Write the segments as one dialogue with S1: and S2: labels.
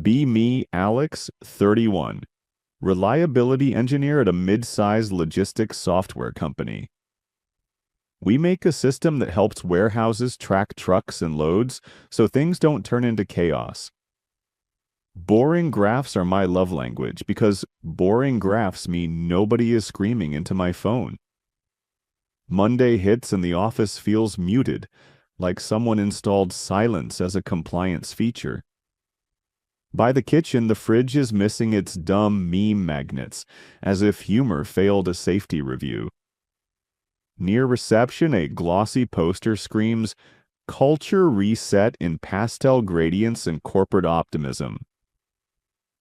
S1: Be me, Alex, 31. Reliability engineer at a mid-sized logistics software company. We make a system that helps warehouses track trucks and loads so things don't turn into chaos. Boring graphs are my love language because boring graphs mean nobody is screaming into my phone. Monday hits and the office feels muted, like someone installed silence as a compliance feature. By the kitchen, the fridge is missing its dumb meme magnets, as if humor failed a safety review. Near reception, a glossy poster screams, "Culture reset in pastel gradients and corporate optimism."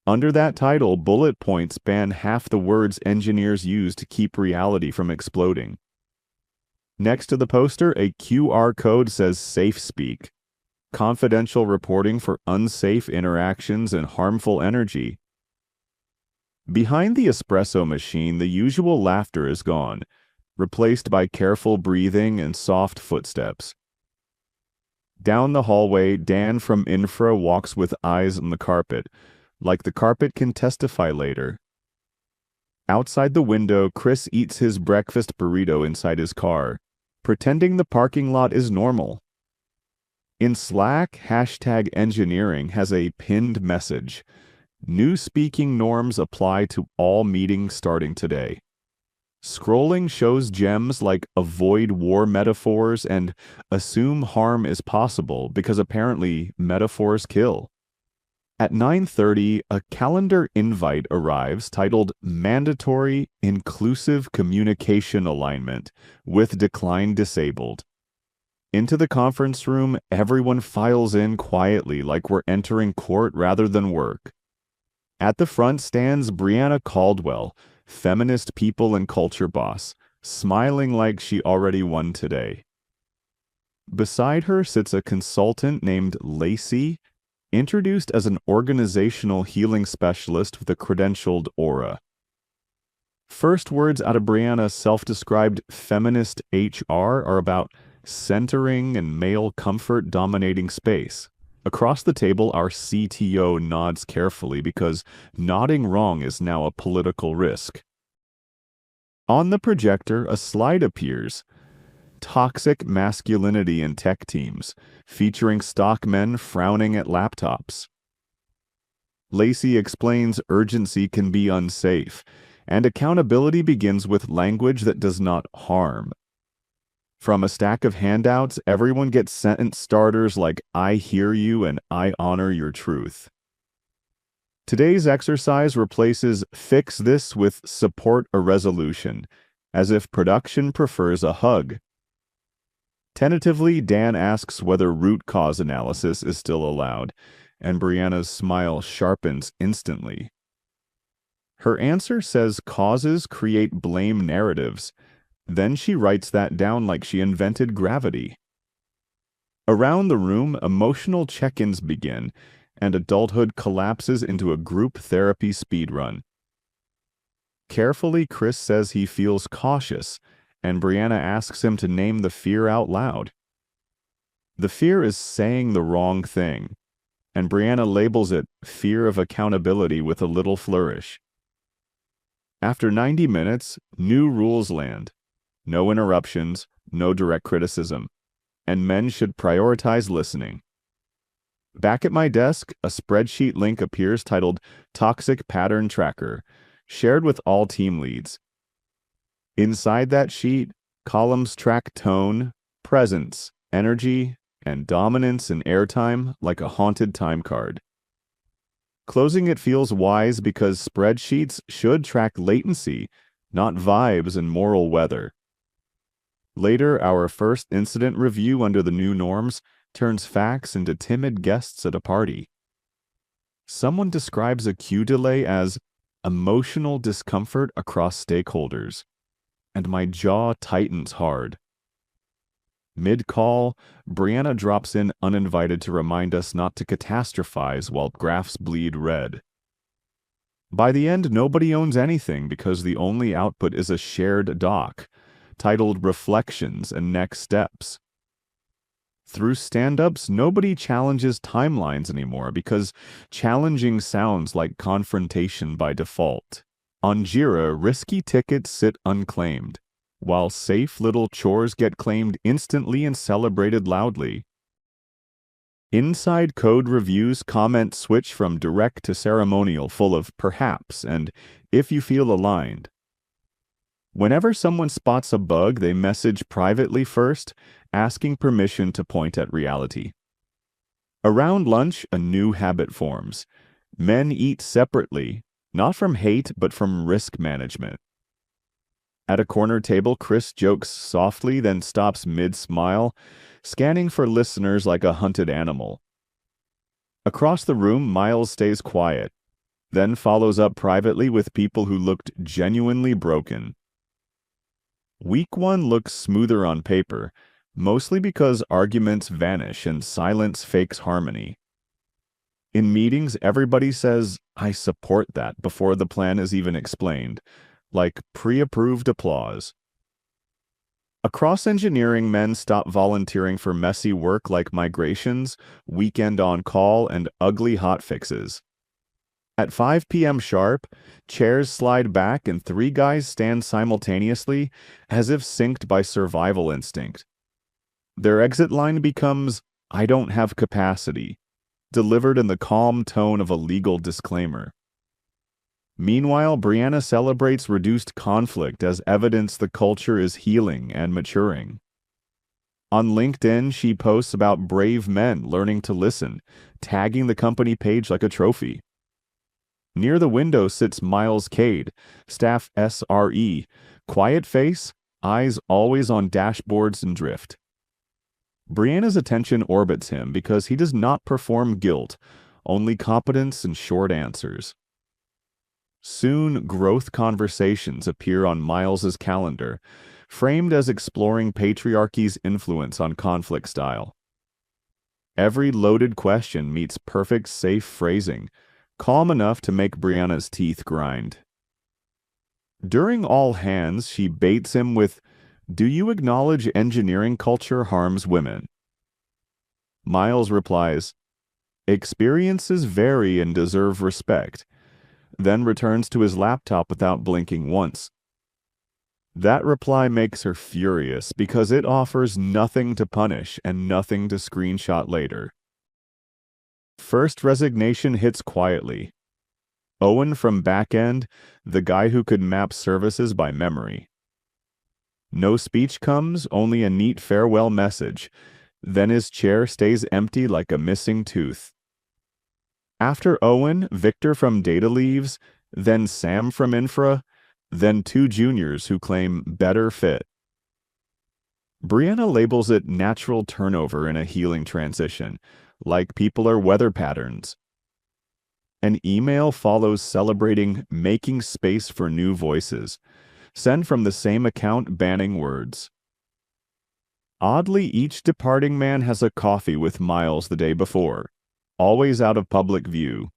S1: Under that title, bullet points span half the words engineers use to keep reality from exploding. Next to the poster, a QR code says Safe Speak, confidential reporting for unsafe interactions and harmful energy. Behind the espresso machine, the usual laughter is gone, replaced by careful breathing and soft footsteps. Down the hallway, Dan from Infra walks with eyes on the carpet, like the carpet can testify later. Outside the window, Chris eats his breakfast burrito inside his car, pretending the parking lot is normal. In Slack, #engineering has a pinned message. New speaking norms apply to all meetings starting today. Scrolling shows gems like avoid war metaphors and assume harm is possible because apparently metaphors kill. At 9:30, a calendar invite arrives titled Mandatory Inclusive Communication Alignment with Decline Disabled. Into the conference room, everyone files in quietly like we're entering court rather than work. At the front stands Brianna Caldwell, feminist people and culture boss, smiling like she already won today. Beside her sits a consultant named Lacey, introduced as an organizational healing specialist with a credentialed aura. First words out of Brianna's self-described feminist HR are about centering and male comfort dominating space. Across the table, our CTO nods carefully because nodding wrong is now a political risk. On the projector, a slide appears. Toxic masculinity in tech teams, featuring stock men frowning at laptops. Lacey explains urgency can be unsafe, and accountability begins with language that does not harm. From a stack of handouts, everyone gets sentence starters like "I hear you" and "I honor your truth." Today's exercise replaces "fix this" with "support a resolution," as if production prefers a hug. Tentatively, Dan asks whether root cause analysis is still allowed, and Brianna's smile sharpens instantly. Her answer says causes create blame narratives. Then she writes that down like she invented gravity. Around the room, emotional check-ins begin, and adulthood collapses into a group therapy speedrun. Carefully, Chris says he feels cautious, and Brianna asks him to name the fear out loud. The fear is saying the wrong thing, and Brianna labels it fear of accountability with a little flourish. After 90 minutes, new rules land. No interruptions, no direct criticism, and men should prioritize listening. Back at my desk, a spreadsheet link appears titled Toxic Pattern Tracker, shared with all team leads. Inside that sheet, columns track tone, presence, energy, and dominance in airtime like a haunted time card. Closing it feels wise because spreadsheets should track latency, not vibes and moral weather. Later, our first incident review under the new norms turns facts into timid guests at a party. Someone describes a queue delay as emotional discomfort across stakeholders, and my jaw tightens hard. Mid-call, Brianna drops in uninvited to remind us not to catastrophize while graphs bleed red. By the end, nobody owns anything because the only output is a shared doc, titled Reflections and Next Steps. Through stand-ups, nobody challenges timelines anymore because challenging sounds like confrontation by default. On Jira, risky tickets sit unclaimed, while safe little chores get claimed instantly and celebrated loudly. Inside code reviews, comments switch from direct to ceremonial, full of perhaps and if you feel aligned. Whenever someone spots a bug, they message privately first, asking permission to point at reality. Around lunch, a new habit forms. Men eat separately, not from hate, but from risk management. At a corner table, Chris jokes softly, then stops mid-smile, scanning for listeners like a hunted animal. Across the room, Miles stays quiet, then follows up privately with people who looked genuinely broken. Week 1 looks smoother on paper, mostly because arguments vanish and silence fakes harmony. In meetings, everybody says, "I support that," before the plan is even explained, like pre-approved applause. Across engineering, men stop volunteering for messy work like migrations, weekend on call, and ugly hotfixes. At 5 p.m. sharp, chairs slide back and 3 guys stand simultaneously, as if synced by survival instinct. Their exit line becomes, "I don't have capacity," delivered in the calm tone of a legal disclaimer. Meanwhile, Brianna celebrates reduced conflict as evidence the culture is healing and maturing. On LinkedIn, she posts about brave men learning to listen, tagging the company page like a trophy. Near the window sits Miles Cade, staff SRE, quiet face, eyes always on dashboards and drift. Brianna's attention orbits him because he does not perform guilt, only competence and short answers. Soon, growth conversations appear on Miles's calendar, framed as exploring patriarchy's influence on conflict style. Every loaded question meets perfect safe phrasing, calm enough to make Brianna's teeth grind. During all hands, she baits him with, "Do you acknowledge engineering culture harms women?" Miles replies, "Experiences vary and deserve respect," then returns to his laptop without blinking once. That reply makes her furious because it offers nothing to punish and nothing to screenshot later. First resignation hits quietly. Owen from Backend, the guy who could map services by memory. No speech comes, only a neat farewell message. Then his chair stays empty like a missing tooth. After Owen, Victor from Data leaves, then Sam from Infra, then 2 juniors who claim better fit. Brianna labels it natural turnover in a healing transition, like people are weather patterns. An email follows celebrating making space for new voices, sent from the same account banning words. Oddly, each departing man has a coffee with Miles the day before, always out of public view.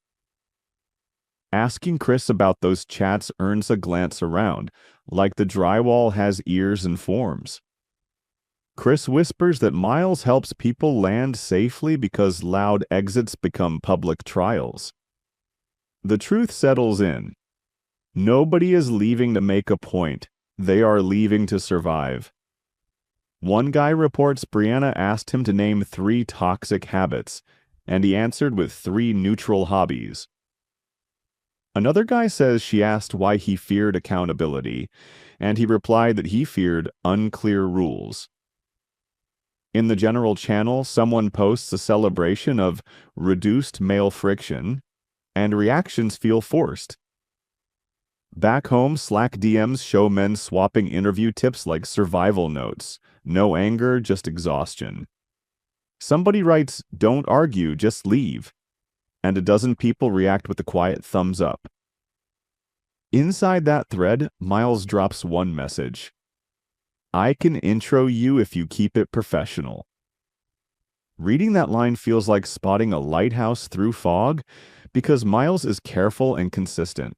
S1: Asking Chris about those chats earns a glance around, like the drywall has ears and forms. Chris whispers that Miles helps people land safely because loud exits become public trials. The truth settles in. Nobody is leaving to make a point. They are leaving to survive. One guy reports Brianna asked him to name 3 toxic habits, and he answered with 3 neutral hobbies. Another guy says she asked why he feared accountability, and he replied that he feared unclear rules. In the general channel, someone posts a celebration of reduced male friction, and reactions feel forced. Back home, Slack DMs show men swapping interview tips like survival notes. No anger, just exhaustion. Somebody writes, "Don't argue, just leave," and a dozen people react with a quiet thumbs up. Inside that thread, Miles drops one message. "I can intro you if you keep it professional." Reading that line feels like spotting a lighthouse through fog because Miles is careful and consistent.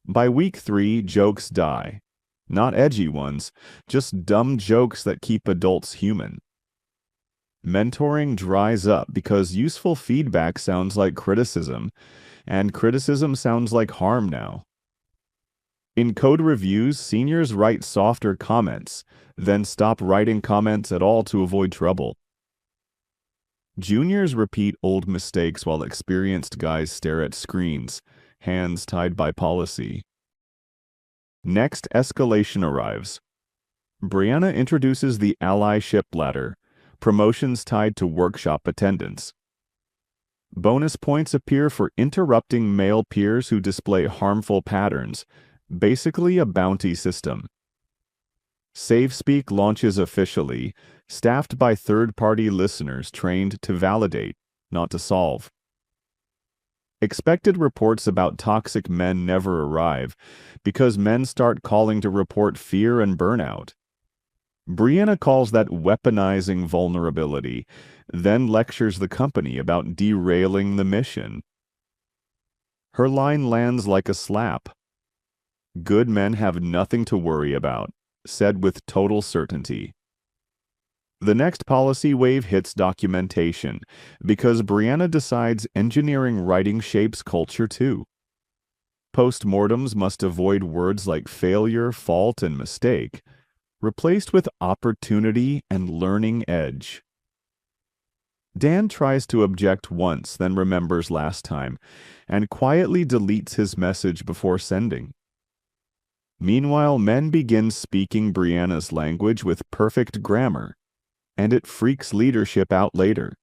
S1: By week 3, jokes die. Not edgy ones, just dumb jokes that keep adults human. Mentoring dries up because useful feedback sounds like criticism, and criticism sounds like harm now. In code reviews, seniors write softer comments, then stop writing comments at all to avoid trouble. Juniors repeat old mistakes while experienced guys stare at screens, hands tied by policy. Next escalation arrives. Brianna introduces the allyship ladder, promotions tied to workshop attendance. Bonus points appear for interrupting male peers who display harmful patterns, basically a bounty system. SaveSpeak launches officially, staffed by third-party listeners trained to validate, not to solve. Expected reports about toxic men never arrive, because men start calling to report fear and burnout. Brianna calls that weaponizing vulnerability, then lectures the company about derailing the mission. Her line lands like a slap. Good men have nothing to worry about, said with total certainty. The next policy wave hits documentation, because Brianna decides engineering writing shapes culture too. Postmortems must avoid words like failure, fault, and mistake, replaced with opportunity and learning edge. Dan tries to object once, then remembers last time, and quietly deletes his message before sending. Meanwhile, men begin speaking Brianna's language with perfect grammar, and it freaks leadership out later.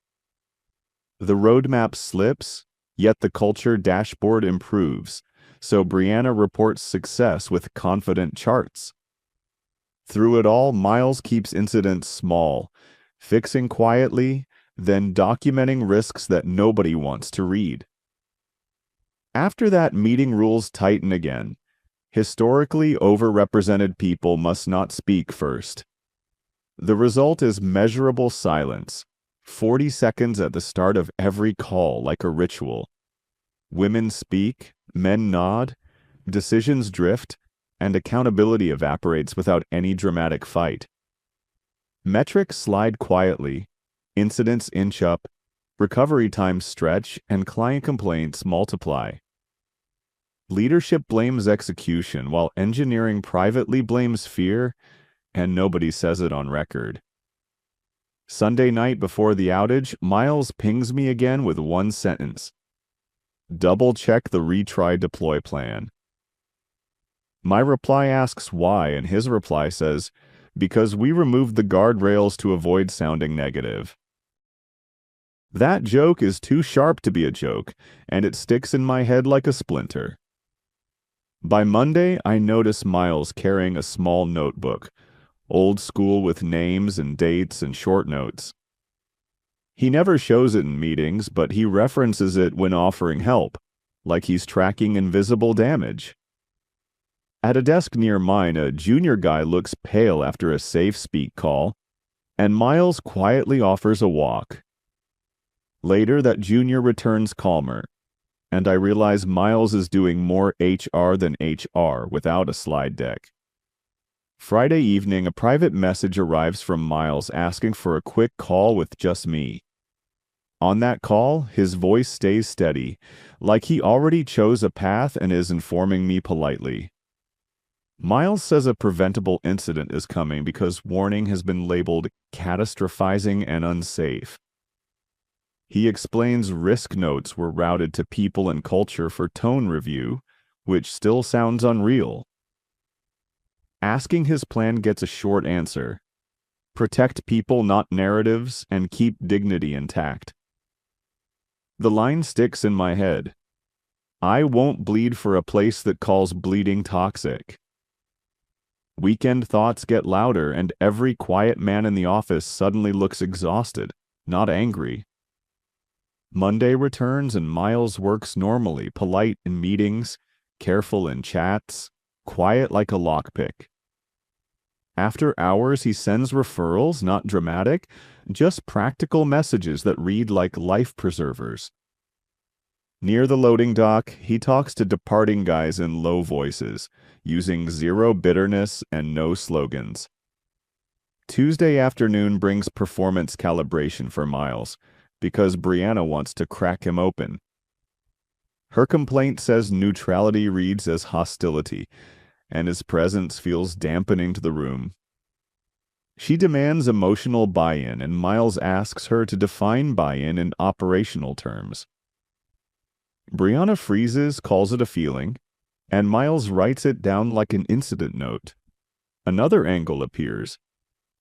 S1: The roadmap slips, yet the culture dashboard improves, so Brianna reports success with confident charts. Through it all, Miles keeps incidents small, fixing quietly, then documenting risks that nobody wants to read. After that, meeting rules tighten again. Historically overrepresented people must not speak first. The result is measurable silence, 40 seconds at the start of every call like a ritual. Women speak, men nod, decisions drift, and accountability evaporates without any dramatic fight. Metrics slide quietly, incidents inch up, recovery times stretch, and client complaints multiply. Leadership blames execution, while engineering privately blames fear, and nobody says it on record. Sunday night before the outage, Miles pings me again with one sentence. Double-check the retry deploy plan. My reply asks why, and his reply says, because we removed the guardrails to avoid sounding negative. That joke is too sharp to be a joke, and it sticks in my head like a splinter. By Monday, I notice Miles carrying a small notebook, old school with names and dates and short notes. He never shows it in meetings, but he references it when offering help, like he's tracking invisible damage. At a desk near mine, a junior guy looks pale after a SafeSpeak call, and Miles quietly offers a walk. Later, that junior returns calmer, and I realize Miles is doing more HR than HR without a slide deck. Friday evening, a private message arrives from Miles asking for a quick call with just me. On that call, his voice stays steady, like he already chose a path and is informing me politely. Miles says a preventable incident is coming because warning has been labeled catastrophizing and unsafe. He explains risk notes were routed to people and culture for tone review, which still sounds unreal. Asking his plan gets a short answer. Protect people, not narratives, and keep dignity intact. The line sticks in my head. I won't bleed for a place that calls bleeding toxic. Weekend thoughts get louder, and every quiet man in the office suddenly looks exhausted, not angry. Monday returns and Miles works normally, polite in meetings, careful in chats, quiet like a lockpick. After hours, he sends referrals, not dramatic, just practical messages that read like life preservers. Near the loading dock, he talks to departing guys in low voices, using zero bitterness and no slogans. Tuesday afternoon brings performance calibration for Miles, because Brianna wants to crack him open. Her complaint says neutrality reads as hostility, and his presence feels dampening to the room. She demands emotional buy-in, and Miles asks her to define buy-in in operational terms. Brianna freezes, calls it a feeling, and Miles writes it down like an incident note. Another angle appears.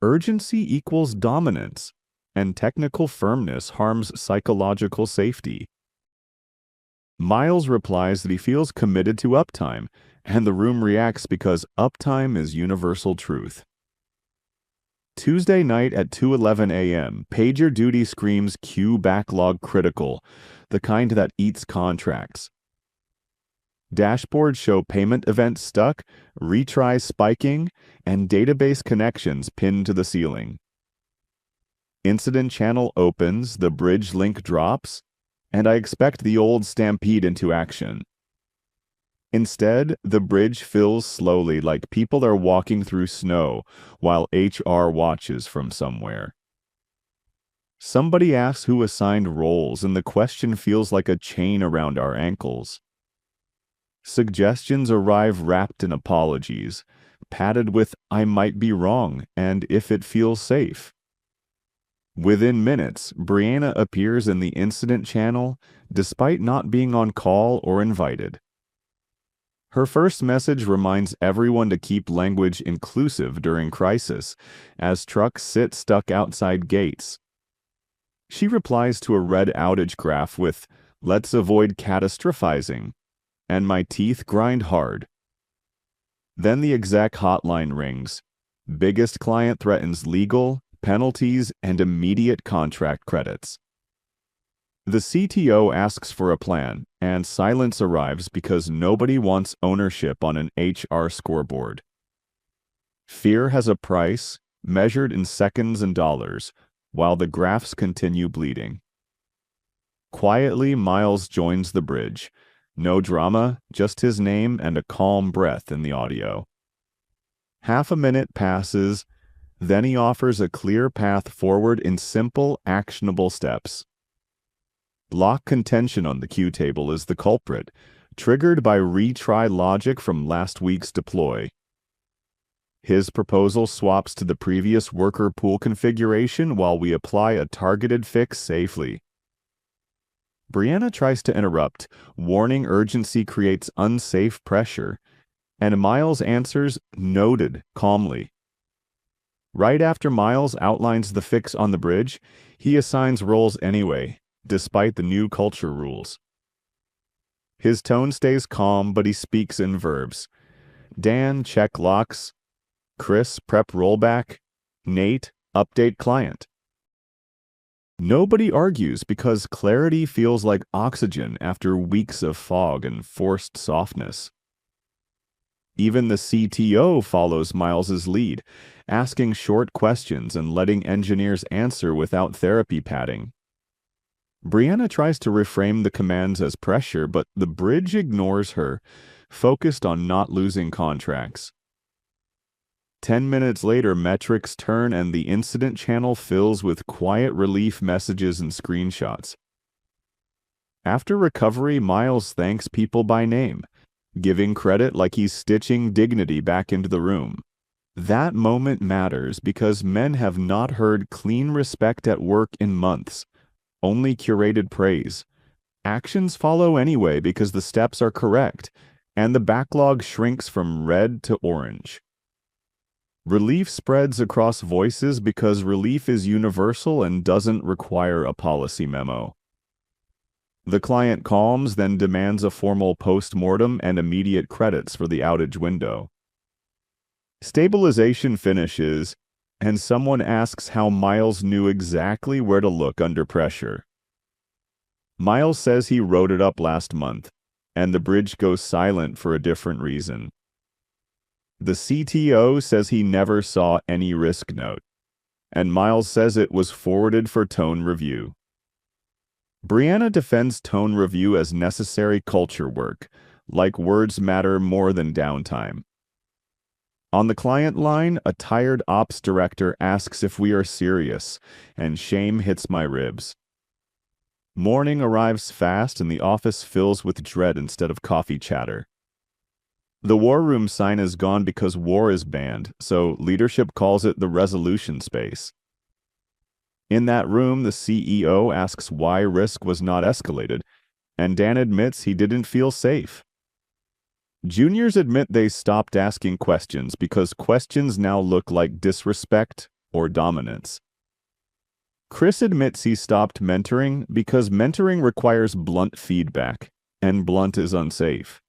S1: Urgency equals dominance, and technical firmness harms psychological safety. Miles replies that he feels committed to uptime, and the room reacts because uptime is universal truth. Tuesday night at 2:11 a.m., pager duty screams queue backlog critical, the kind that eats contracts. Dashboards show payment events stuck, retries spiking, and database connections pinned to the ceiling. Incident channel opens, the bridge link drops, and I expect the old stampede into action. Instead, the bridge fills slowly like people are walking through snow while HR watches from somewhere. Somebody asks who assigned roles, and the question feels like a chain around our ankles. Suggestions arrive wrapped in apologies, padded with "I might be wrong" and "if it feels safe." Within minutes, Brianna appears in the incident channel despite not being on call or invited. Her first message reminds everyone to keep language inclusive during crisis, as trucks sit stuck outside gates. She replies to a red outage graph with, "Let's avoid catastrophizing," and "my teeth grind hard." Then the exec hotline rings. Biggest client threatens legal, penalties, and immediate contract credits. The CTO asks for a plan, and silence arrives because nobody wants ownership on an HR scoreboard. Fear has a price, measured in seconds and dollars, while the graphs continue bleeding. Quietly, Miles joins the bridge. No drama, just his name and a calm breath in the audio. Half a minute passes, then he offers a clear path forward in simple, actionable steps. Block contention on the queue table is the culprit, triggered by retry logic from last week's deploy. His proposal swaps to the previous worker pool configuration while we apply a targeted fix safely. Brianna tries to interrupt, warning urgency creates unsafe pressure, and Miles answers, "Noted," calmly. Right after Miles outlines the fix on the bridge, he assigns roles anyway, despite the new culture rules. His tone stays calm, but he speaks in verbs. Dan, check locks. Chris, prep rollback. Nate, update client. Nobody argues because clarity feels like oxygen after weeks of fog and forced softness. Even the CTO follows Miles's lead, asking short questions and letting engineers answer without therapy padding. Brianna tries to reframe the commands as pressure, but the bridge ignores her, focused on not losing contracts. 10 minutes later, metrics turn and the incident channel fills with quiet relief messages and screenshots. After recovery, Miles thanks people by name, giving credit like he's stitching dignity back into the room. That moment matters because men have not heard clean respect at work in months, only curated praise. Actions follow anyway because the steps are correct, and the backlog shrinks from red to orange. Relief spreads across voices because relief is universal and doesn't require a policy memo. The client calms, then demands a formal post-mortem and immediate credits for the outage window. Stabilization finishes, and someone asks how Miles knew exactly where to look under pressure. Miles says he wrote it up last month, and the bridge goes silent for a different reason. The CTO says he never saw any risk note, and Miles says it was forwarded for tone review. Brianna defends tone review as necessary culture work, like words matter more than downtime. On the client line, a tired ops director asks if we are serious, and shame hits my ribs. Morning arrives fast and the office fills with dread instead of coffee chatter. The war room sign is gone because war is banned, so leadership calls it the resolution space. In that room, the CEO asks why risk was not escalated, and Dan admits he didn't feel safe. Juniors admit they stopped asking questions because questions now look like disrespect or dominance. Chris admits he stopped mentoring because mentoring requires blunt feedback, and blunt is unsafe.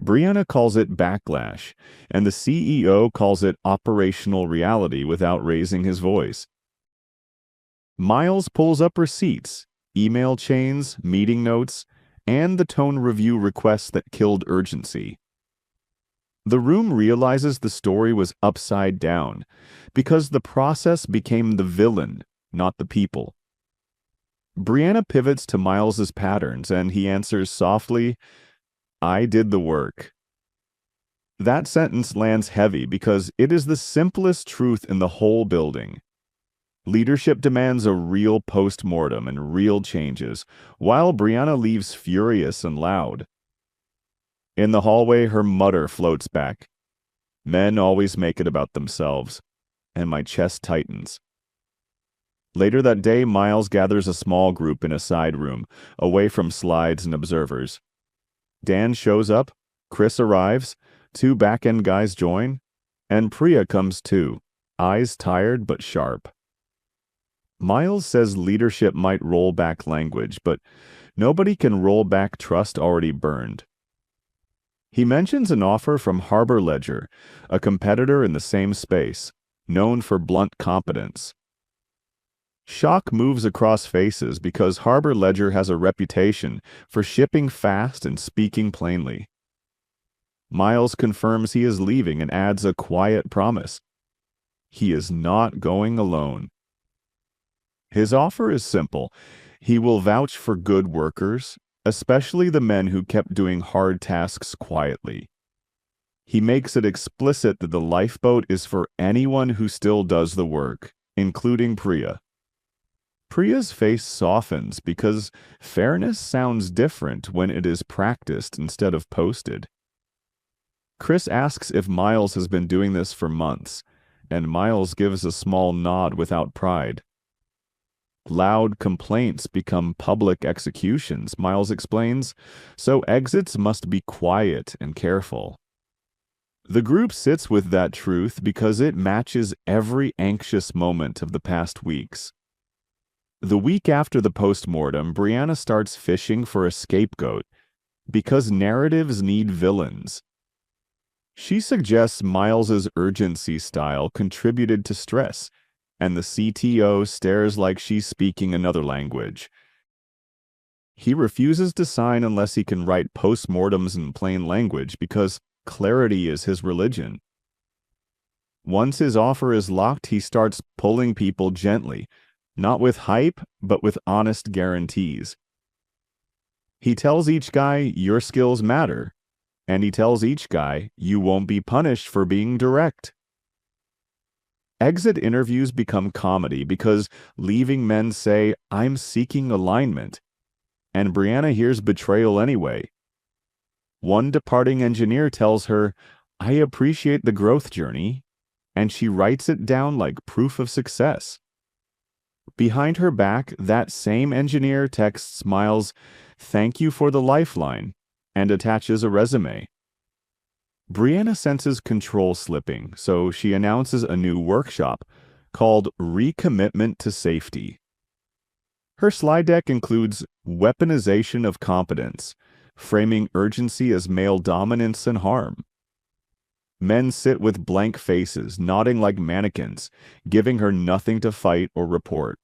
S1: Brianna calls it backlash, and the CEO calls it operational reality without raising his voice. Miles pulls up receipts, email chains, meeting notes, and the tone review requests that killed urgency. The room realizes the story was upside down because the process became the villain, not the people. Brianna pivots to Miles's patterns and he answers softly, "I did the work." That sentence lands heavy because it is the simplest truth in the whole building. Leadership demands a real post-mortem and real changes, while Brianna leaves furious and loud. In the hallway, her mutter floats back. Men always make it about themselves, and my chest tightens. Later that day, Miles gathers a small group in a side room, away from slides and observers. Dan shows up, Chris arrives, 2 back-end guys join, and Priya comes too, eyes tired but sharp. Miles says leadership might roll back language, but nobody can roll back trust already burned. He mentions an offer from Harbor Ledger, a competitor in the same space, known for blunt competence. Shock moves across faces because Harbor Ledger has a reputation for shipping fast and speaking plainly. Miles confirms he is leaving and adds a quiet promise. He is not going alone. His offer is simple. He will vouch for good workers, especially the men who kept doing hard tasks quietly. He makes it explicit that the lifeboat is for anyone who still does the work, including Priya. Priya's face softens because fairness sounds different when it is practiced instead of posted. Chris asks if Miles has been doing this for months, and Miles gives a small nod without pride. Loud complaints become public executions, Miles explains, so exits must be quiet and careful. The group sits with that truth because it matches every anxious moment of the past weeks. The week after the postmortem, Brianna starts fishing for a scapegoat because narratives need villains. She suggests Miles's urgency style contributed to stress, and the CTO stares like she's speaking another language. He refuses to sign unless he can write postmortems in plain language because clarity is his religion. Once his offer is locked, he starts pulling people gently, not with hype, but with honest guarantees. He tells each guy, "Your skills matter," and he tells each guy, "You won't be punished for being direct." Exit interviews become comedy because leaving men say, "I'm seeking alignment," and Brianna hears betrayal anyway. One departing engineer tells her, "I appreciate the growth journey," and she writes it down like proof of success. Behind her back, that same engineer texts Miles, "Thank you for the lifeline," and attaches a resume. Brianna senses control slipping, so she announces a new workshop called Recommitment to Safety. Her slide deck includes weaponization of competence, framing urgency as male dominance and harm. Men sit with blank faces, nodding like mannequins, giving her nothing to fight or report.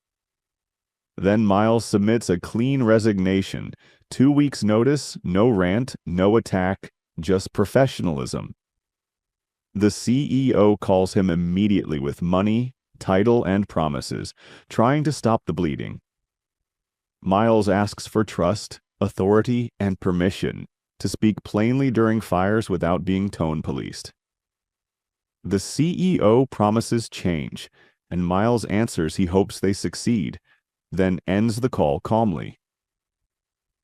S1: Then Miles submits a clean resignation, 2 weeks' notice, no rant, no attack, just professionalism. The CEO calls him immediately with money, title, and promises, trying to stop the bleeding. Miles asks for trust, authority, and permission to speak plainly during fires without being tone policed. The CEO promises change, and Miles answers he hopes they succeed, then ends the call calmly.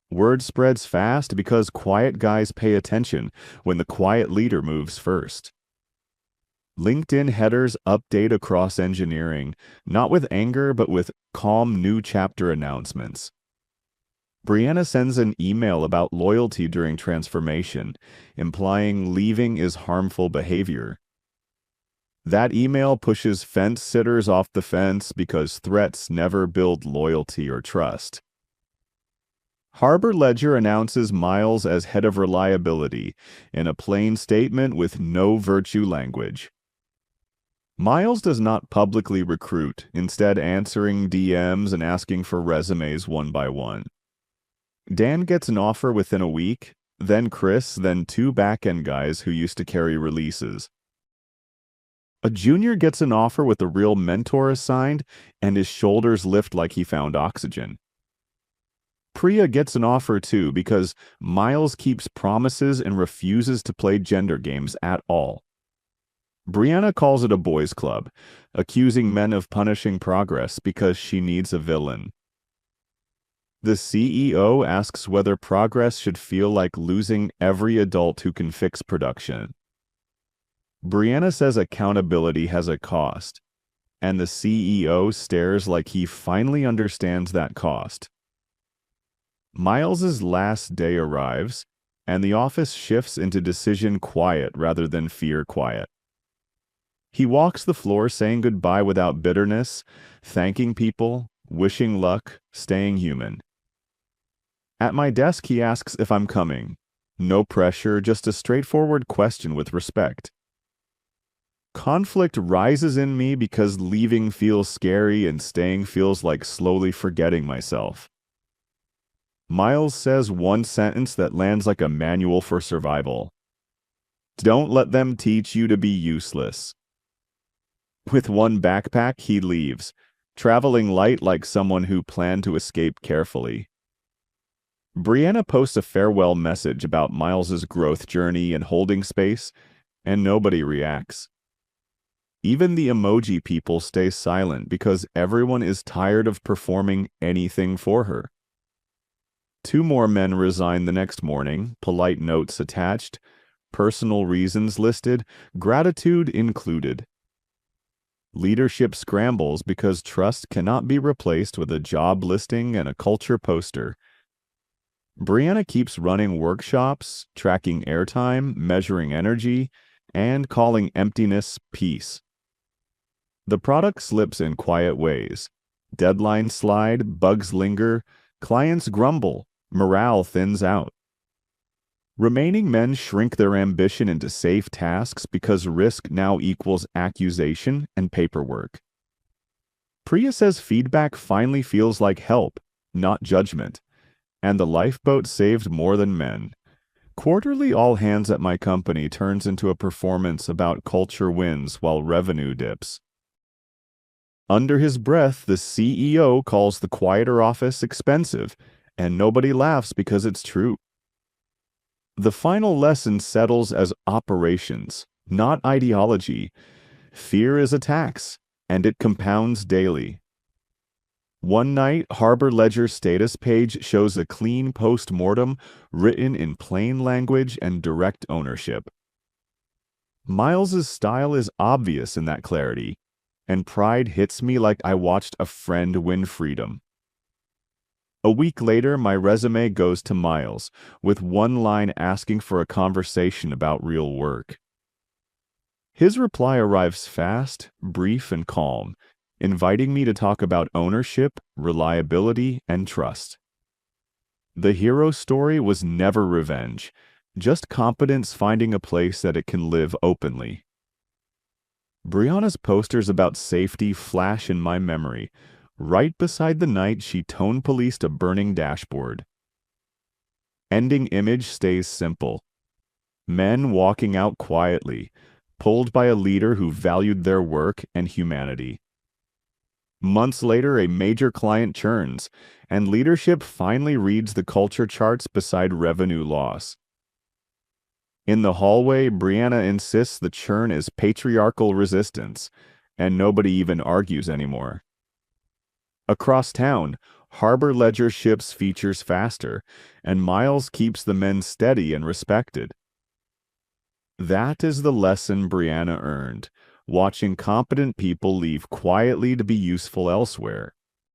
S1: Word spreads fast because quiet guys pay attention when the quiet leader moves first. LinkedIn headers update across engineering, not with anger, but with calm new chapter announcements. Brianna sends an email about loyalty during transformation, implying leaving is harmful behavior. That email pushes fence sitters off the fence because threats never build loyalty or trust. Harbor Ledger announces Miles as head of reliability in a plain statement with no virtue language. Miles does not publicly recruit, instead answering DMs and asking for resumes one by one. Dan gets an offer within a week, then Chris, then two back-end guys who used to carry releases. A junior gets an offer with a real mentor assigned, and his shoulders lift like he found oxygen. Priya gets an offer too because Miles keeps promises and refuses to play gender games at all. Brianna calls it a boys' club, accusing men of punishing progress because she needs a villain. The CEO asks whether progress should feel like losing every adult who can fix production. Brianna says accountability has a cost, and the CEO stares like he finally understands that cost. Miles's last day arrives, and the office shifts into decision quiet rather than fear quiet. He walks the floor saying goodbye without bitterness, thanking people, wishing luck, staying human. At my desk, he asks if I'm coming. No pressure, just a straightforward question with respect. Conflict rises in me because leaving feels scary and staying feels like slowly forgetting myself. Miles says one sentence that lands like a manual for survival. Don't let them teach you to be useless. With one backpack, he leaves, traveling light like someone who planned to escape carefully. Brianna posts a farewell message about Miles's growth journey and holding space, and nobody reacts. Even the emoji people stay silent because everyone is tired of performing anything for her. Two more men resign the next morning, polite notes attached, personal reasons listed, gratitude included. Leadership scrambles because trust cannot be replaced with a job listing and a culture poster. Brianna keeps running workshops, tracking airtime, measuring energy, and calling emptiness peace. The product slips in quiet ways. Deadlines slide, bugs linger, clients grumble, morale thins out. Remaining men shrink their ambition into safe tasks because risk now equals accusation and paperwork. Priya says feedback finally feels like help, not judgment, and the lifeboat saved more than men. Quarterly all hands at my company turns into a performance about culture wins while revenue dips. Under his breath, the CEO calls the quieter office expensive, and nobody laughs because it's true. The final lesson settles as operations, not ideology. Fear is a tax, and it compounds daily. One night, Harbor Ledger's status page shows a clean post-mortem written in plain language and direct ownership. Miles's style is obvious in that clarity, and pride hits me like I watched a friend win freedom. A week later, my resume goes to Miles, with one line asking for a conversation about real work. His reply arrives fast, brief, and calm, inviting me to talk about ownership, reliability, and trust. The hero story was never revenge, just competence finding a place that it can live openly. Brianna's posters about safety flash in my memory, right beside the night she tone policed a burning dashboard. Ending image stays simple. Men walking out quietly, pulled by a leader who valued their work and humanity. Months later, a major client churns, and leadership finally reads the culture charts beside revenue loss. In the hallway, Brianna insists the churn is patriarchal resistance, and nobody even argues anymore. Across town, Harbor Ledger ships features faster, and Miles keeps the men steady and respected. That is the lesson Brianna earned, watching competent people leave quietly to be useful elsewhere.